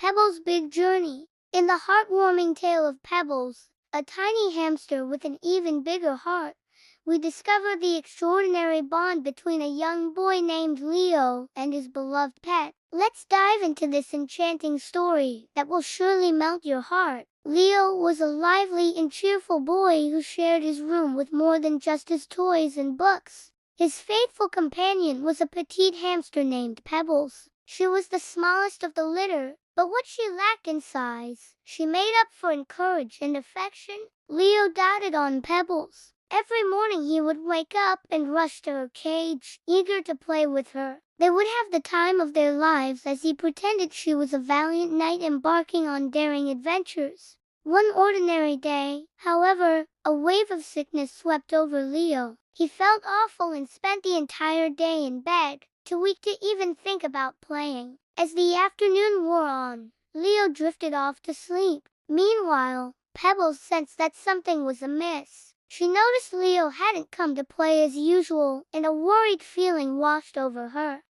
Pebble's Big Journey. In the heartwarming tale of Pebbles, a tiny hamster with an even bigger heart, we discover the extraordinary bond between a young boy named Leo and his beloved pet. Let's dive into this enchanting story that will surely melt your heart. Leo was a lively and cheerful boy who shared his room with more than just his toys and books. His faithful companion was a petite hamster named Pebbles. She was the smallest of the litter, but what she lacked in size, she made up for in courage and affection. Leo doted on Pebbles. Every morning he would wake up and rush to her cage, eager to play with her. They would have the time of their lives as he pretended she was a valiant knight embarking on daring adventures. One ordinary day, however, a wave of sickness swept over Leo. He felt awful and spent the entire day in bed, too weak to even think about playing. As the afternoon wore on, Leo drifted off to sleep. Meanwhile, Pebbles sensed that something was amiss. She noticed Leo hadn't come to play as usual, and a worried feeling washed over her.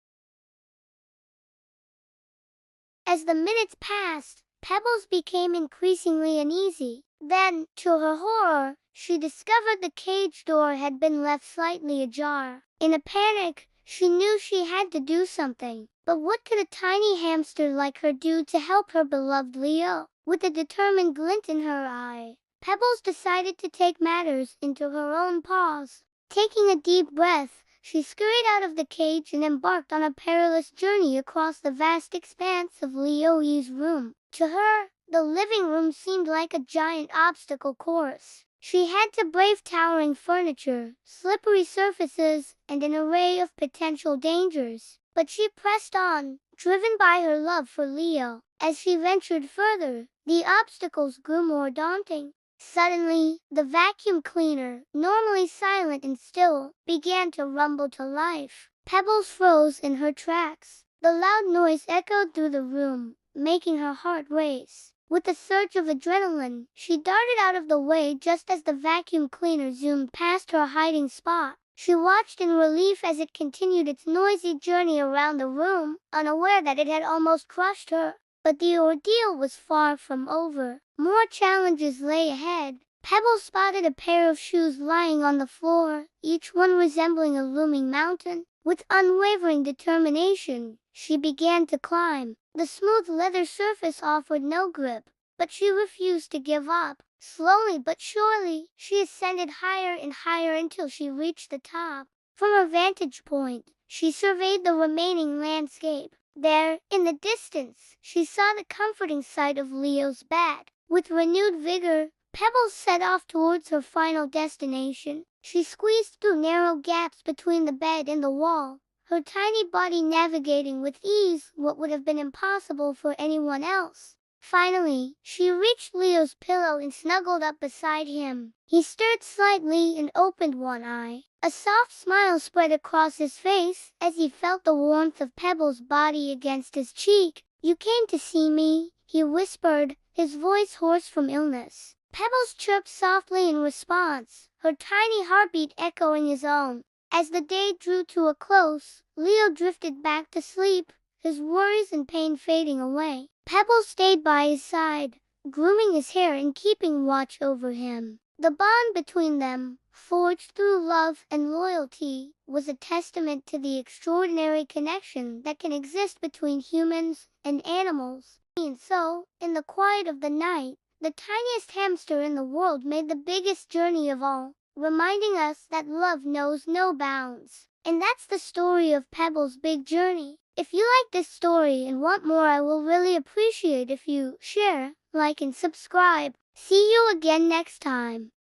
As the minutes passed, Pebbles became increasingly uneasy. Then, to her horror, she discovered the cage door had been left slightly ajar. In a panic, she knew she had to do something. But what could a tiny hamster like her do to help her beloved Leo? With a determined glint in her eye, Pebbles decided to take matters into her own paws. Taking a deep breath, she scurried out of the cage and embarked on a perilous journey across the vast expanse of Leo's room. To her, the living room seemed like a giant obstacle course. She had to brave towering furniture, slippery surfaces, and an array of potential dangers. But she pressed on, driven by her love for Leo. As she ventured further, the obstacles grew more daunting. Suddenly, the vacuum cleaner, normally silent and still, began to rumble to life. Pebbles froze in her tracks. The loud noise echoed through the room, making her heart race. With a surge of adrenaline, she darted out of the way just as the vacuum cleaner zoomed past her hiding spot. She watched in relief as it continued its noisy journey around the room, unaware that it had almost crushed her. But the ordeal was far from over. More challenges lay ahead. Pebbles spotted a pair of shoes lying on the floor, each one resembling a looming mountain. With unwavering determination, she began to climb. The smooth leather surface offered no grip, but she refused to give up. Slowly but surely, she ascended higher and higher until she reached the top. From her vantage point, she surveyed the remaining landscape. There, in the distance, she saw the comforting sight of Leo's bed. With renewed vigor, Pebbles set off towards her final destination. She squeezed through narrow gaps between the bed and the wall, her tiny body navigating with ease what would have been impossible for anyone else. Finally, she reached Leo's pillow and snuggled up beside him. He stirred slightly and opened one eye. A soft smile spread across his face as he felt the warmth of Pebble's body against his cheek. "You came to see me," he whispered, his voice hoarse from illness. Pebbles chirped softly in response, her tiny heartbeat echoing his own. As the day drew to a close, Leo drifted back to sleep, his worries and pain fading away. Pebbles stayed by his side, grooming his hair and keeping watch over him. The bond between them, forged through love and loyalty, was a testament to the extraordinary connection that can exist between humans and animals. And so, in the quiet of the night, the tiniest hamster in the world made the biggest journey of all, reminding us that love knows no bounds. And that's the story of Pebble's Big Journey. If you like this story and want more, I will really appreciate if you share, like and subscribe. See you again next time.